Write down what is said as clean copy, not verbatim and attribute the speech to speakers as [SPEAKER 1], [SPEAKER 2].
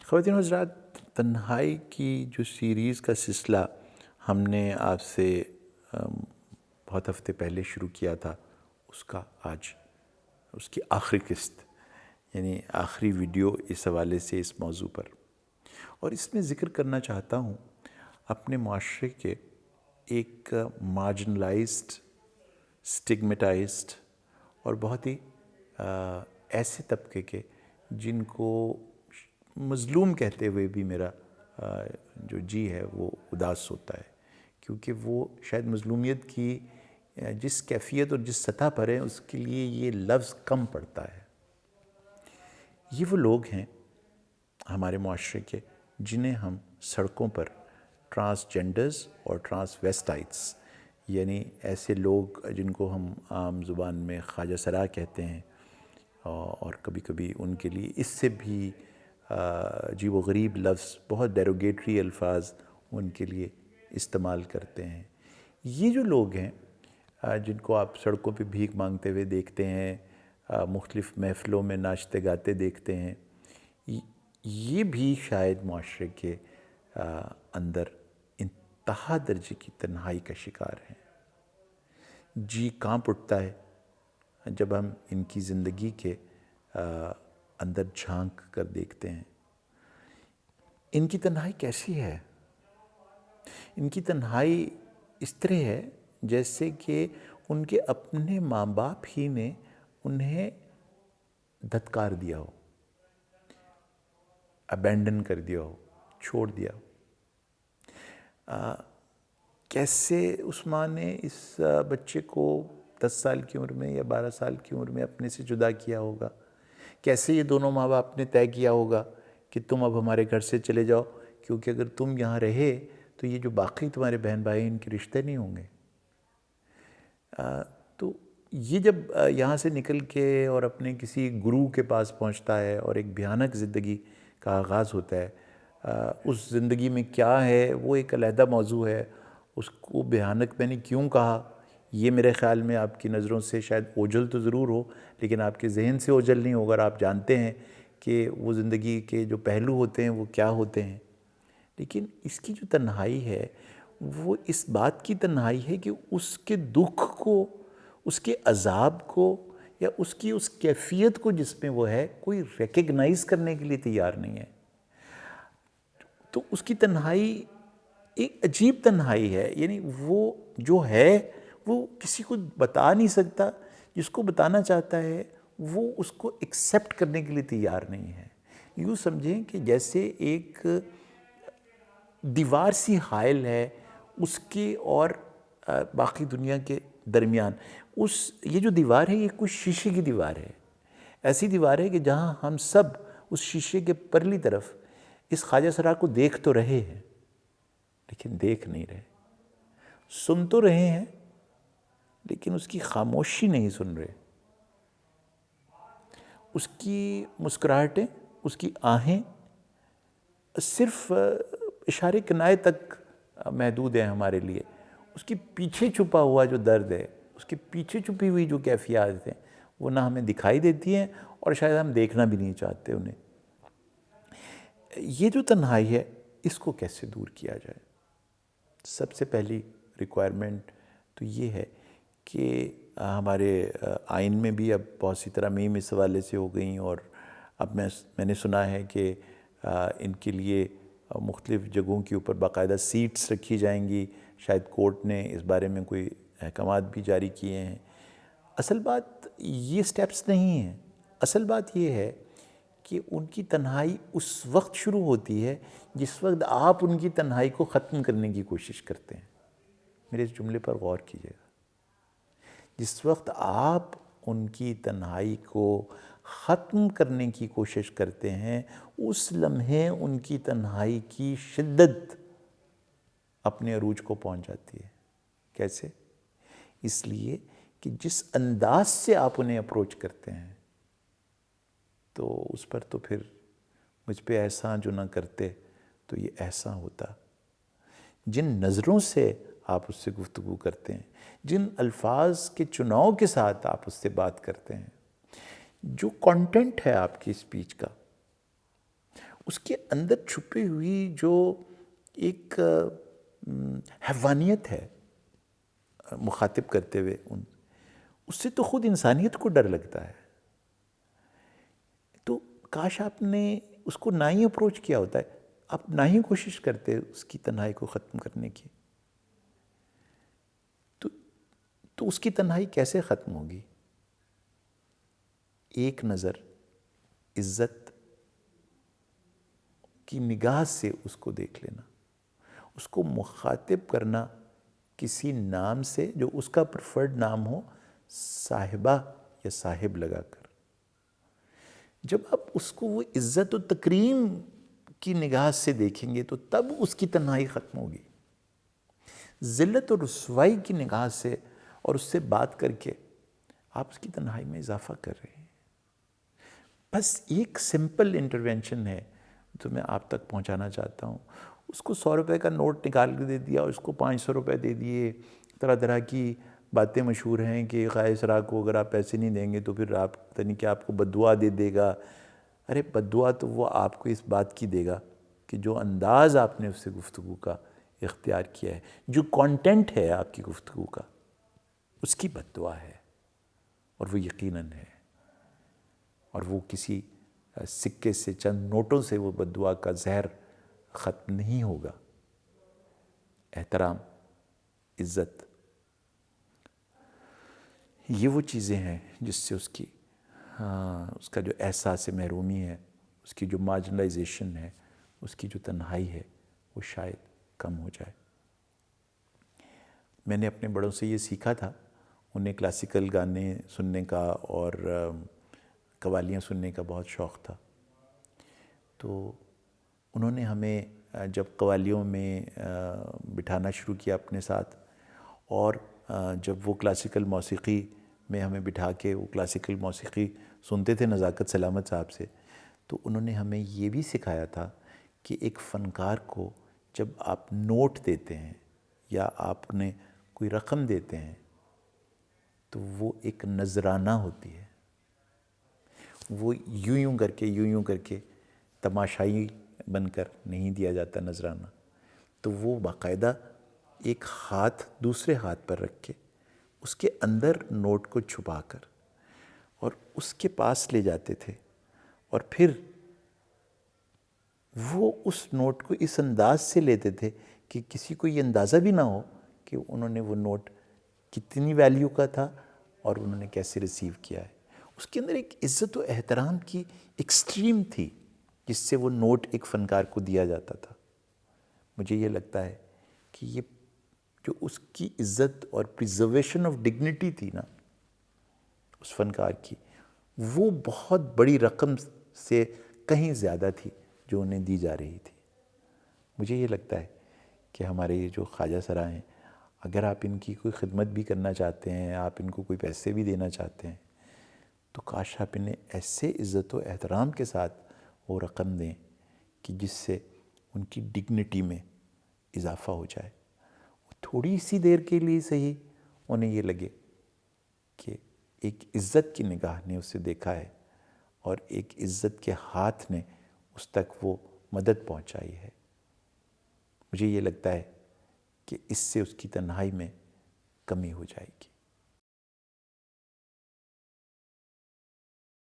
[SPEAKER 1] خواتین و حضرات، تنہائی کی جو سیریز کا سلسلہ ہم نے آپ سے بہت ہفتے پہلے شروع کیا تھا، اس کا آج اس کی آخری قسط یعنی آخری ویڈیو اس حوالے سے اس موضوع پر، اور اس میں ذکر کرنا چاہتا ہوں اپنے معاشرے کے ایک مارجنلائزڈ، سٹگمیٹائزڈ اور بہت ہی ایسے طبقے کے جن کو مظلوم کہتے ہوئے بھی میرا جو جی ہے وہ اداس ہوتا ہے، کیونکہ وہ شاید مظلومیت کی جس کیفیت اور جس سطح پر ہے اس کے لیے یہ لفظ کم پڑتا ہے۔ یہ وہ لوگ ہیں ہمارے معاشرے کے جنہیں ہم سڑکوں پر ٹرانسجینڈرز اور ٹرانسویسٹائٹس یعنی ایسے لوگ جن کو ہم عام زبان میں خواجہ سرا کہتے ہیں، اور کبھی کبھی ان کے لیے اس سے بھی عجیب و غریب لفظ، بہت ڈیروگیٹری الفاظ ان کے لیے استعمال کرتے ہیں۔ یہ جو لوگ ہیں جن کو آپ سڑکوں پہ بھیک مانگتے ہوئے دیکھتے ہیں، مختلف محفلوں میں ناچتے گاتے دیکھتے ہیں، یہ بھی شاید معاشرے کے اندر انتہا درجے کی تنہائی کا شکار ہیں۔ جی کانپ اٹھتا ہے جب ہم ان کی زندگی کے اندر جھانک کر دیکھتے ہیں۔ ان کی تنہائی کیسی ہے؟ ان کی تنہائی اس طرح ہے جیسے کہ ان کے اپنے ماں باپ ہی نے انہیں دھتکار دیا ہو، ابینڈن کر دیا ہو، چھوڑ دیا ہو۔ کیسے اس ماں نے اس بچے کو 10 سال کی عمر میں یا 12 سال کی عمر میں اپنے سے جدا کیا ہوگا؟ کیسے یہ دونوں ماں باپ نے طے کیا ہوگا کہ تم اب ہمارے گھر سے چلے جاؤ، کیونکہ اگر تم یہاں رہے تو یہ جو باقی تمہارے بہن بھائی ان کے رشتے نہیں ہوں گے۔ تو یہ جب یہاں سے نکل کے اور اپنے کسی گرو کے پاس پہنچتا ہے اور ایک بھیانک زندگی کا آغاز ہوتا ہے، اس زندگی میں کیا ہے وہ ایک علیحدہ موضوع ہے۔ اس کو بھیانک میں نے کیوں کہا، یہ میرے خیال میں آپ کی نظروں سے شاید اوجھل تو ضرور ہو، لیکن آپ کے ذہن سے اوجھل نہیں ہوگا، اور آپ جانتے ہیں کہ وہ زندگی کے جو پہلو ہوتے ہیں وہ کیا ہوتے ہیں۔ لیکن اس کی جو تنہائی ہے وہ اس بات کی تنہائی ہے کہ اس کے دکھ کو، اس کے عذاب کو، یا اس کی اس کیفیت کو جس میں وہ ہے، کوئی ریکگنائز کرنے کے لیے تیار نہیں ہے۔ تو اس کی تنہائی ایک عجیب تنہائی ہے، یعنی وہ جو ہے وہ کسی کو بتا نہیں سکتا، جس کو بتانا چاہتا ہے وہ اس کو ایکسیپٹ کرنے کے لیے تیار نہیں ہے۔ یوں سمجھیں کہ جیسے ایک دیوار سی حائل ہے اس کے اور باقی دنیا کے درمیان۔ یہ جو دیوار ہے یہ کوئی شیشے کی دیوار ہے، ایسی دیوار ہے کہ جہاں ہم سب اس شیشے کے پرلی طرف اس خواجہ سرا کو دیکھ تو رہے ہیں لیکن دیکھ نہیں رہے، سن تو رہے ہیں لیکن اس کی خاموشی نہیں سن رہے، اس کی مسکراہٹیں، اس کی آہیں صرف اشارے کنائے تک محدود ہیں ہمارے لیے۔ اس کے پیچھے چھپا ہوا جو درد ہے، اس کے پیچھے چھپی ہوئی جو کیفیات ہیں، وہ نہ ہمیں دکھائی دیتی ہیں اور شاید ہم دیکھنا بھی نہیں چاہتے انہیں۔ یہ جو تنہائی ہے اس کو کیسے دور کیا جائے؟ سب سے پہلی ریکوائرمنٹ تو یہ ہے کہ ہمارے آئین میں بھی اب بہت سی ترامیم اس حوالے سے ہو گئیں، اور اب میں نے سنا ہے کہ ان کے لیے مختلف جگہوں کے اوپر باقاعدہ سیٹس رکھی جائیں گی، شاید کورٹ نے اس بارے میں کوئی احکامات بھی جاری کیے ہیں۔ اصل بات یہ سٹیپس نہیں ہیں، اصل بات یہ ہے کہ ان کی تنہائی اس وقت شروع ہوتی ہے جس وقت آپ ان کی تنہائی کو ختم کرنے کی کوشش کرتے ہیں۔ میرے اس جملے پر غور کیجیے گا، جس وقت آپ ان کی تنہائی کو ختم کرنے کی کوشش کرتے ہیں، اس لمحے ان کی تنہائی کی شدت اپنے عروج کو پہنچ جاتی ہے۔ کیسے؟ اس لیے کہ جس انداز سے آپ انہیں اپروچ کرتے ہیں تو اس پر تو پھر مجھ پہ احسان جو نہ کرتے تو یہ احسان ہوتا۔ جن نظروں سے آپ اس سے گفتگو کرتے ہیں، جن الفاظ کے چناؤ کے ساتھ آپ اس سے بات کرتے ہیں، جو کانٹینٹ ہے آپ کی اسپیچ کا، اس کے اندر چھپی ہوئی جو ایک حیوانیت ہے مخاطب کرتے ہوئے اس سے تو خود انسانیت کو ڈر لگتا ہے. تو کاش آپ نے اس کو نہ ہی اپروچ کیا ہوتا ہے، آپ نہ ہی کوشش کرتے اس کی تنہائی کو ختم کرنے کی. تو اس کی تنہائی کیسے ختم ہوگی؟ ایک نظر عزت کی نگاہ سے اس کو دیکھ لینا، اس کو مخاطب کرنا کسی نام سے جو اس کا پریفرڈ نام ہو، صاحبہ یا صاحب لگا کر. جب آپ اس کو وہ عزت و تکریم کی نگاہ سے دیکھیں گے تو تب اس کی تنہائی ختم ہوگی. ذلت و رسوائی کی نگاہ سے اور اس سے بات کر کے آپ اس کی تنہائی میں اضافہ کر رہے ہیں. بس ایک سمپل انٹرونشن ہے جو میں آپ تک پہنچانا چاہتا ہوں. اس کو 100 روپے کا نوٹ نکال کے دے دیا اور اس کو 500 روپے دے دیے. طرح طرح کی باتیں مشہور ہیں کہ قائصرہ کو اگر آپ پیسے نہیں دیں گے تو پھر آپ پتہ نہیں کہ آپ کو بددعا دے دے گا. ارے بددعا تو وہ آپ کو اس بات کی دے گا کہ جو انداز آپ نے اس سے گفتگو کا اختیار کیا ہے، جو کانٹینٹ ہے آپ کی گفتگو کا، اس کی بددعا ہے. اور وہ یقیناً ہے. اور وہ کسی سکے سے، چند نوٹوں سے وہ بددعا کا زہر ختم نہیں ہوگا. احترام، عزت، یہ وہ چیزیں ہیں جس سے اس کا جو احساس محرومی ہے، اس کی جو مارجنلائزیشن ہے، اس کی جو تنہائی ہے، وہ شاید کم ہو جائے. میں نے اپنے بڑوں سے یہ سیکھا تھا. انہیں کلاسیکل گانے سننے کا اور قوالیاں سننے کا بہت شوق تھا. تو انہوں نے ہمیں جب قوالیوں میں بٹھانا شروع کیا اپنے ساتھ، اور جب وہ کلاسیکل موسیقی میں ہمیں بٹھا کے وہ کلاسیکل موسیقی سنتے تھے نزاکت سلامت صاحب سے، تو انہوں نے ہمیں یہ بھی سکھایا تھا کہ ایک فنکار کو جب آپ نوٹ دیتے ہیں یا آپ انہیں کوئی رقم دیتے ہیں تو وہ ایک نذرانہ ہوتی ہے. وہ یوں کر کے تماشائی بن کر نہیں دیا جاتا نذرانہ. تو وہ باقاعدہ ایک ہاتھ دوسرے ہاتھ پر رکھ کے اس کے اندر نوٹ کو چھپا کر اور اس کے پاس لے جاتے تھے، اور پھر وہ اس نوٹ کو اس انداز سے لیتے تھے کہ کسی کو یہ اندازہ بھی نہ ہو کہ انہوں نے وہ نوٹ کتنی ویلیو کا تھا اور انہوں نے کیسے ریسیو کیا ہے. اس کے اندر ایک عزت و احترام کی ایکسٹریم تھی جس سے وہ نوٹ ایک فنکار کو دیا جاتا تھا. مجھے یہ لگتا ہے کہ یہ جو اس کی عزت اور پریزرویشن آف ڈگنیٹی تھی نا اس فنکار کی، وہ بہت بڑی رقم سے کہیں زیادہ تھی جو انہیں دی جا رہی تھی. مجھے یہ لگتا ہے کہ ہمارے یہ جو خواجہ سرا ہیں، اگر آپ ان کی کوئی خدمت بھی کرنا چاہتے ہیں، آپ ان کو کوئی پیسے بھی دینا چاہتے ہیں، تو کاش آپ انہیں ایسے عزت و احترام کے ساتھ وہ رقم دیں کہ جس سے ان کی ڈگنیٹی میں اضافہ ہو جائے. تھوڑی سی دیر کے لیے صحیح انہیں یہ لگے کہ ایک عزت کی نگاہ نے اسے دیکھا ہے اور ایک عزت کے ہاتھ نے اس تک وہ مدد پہنچائی ہے. مجھے یہ لگتا ہے کہ اس سے اس کی تنہائی میں کمی ہو جائے گی.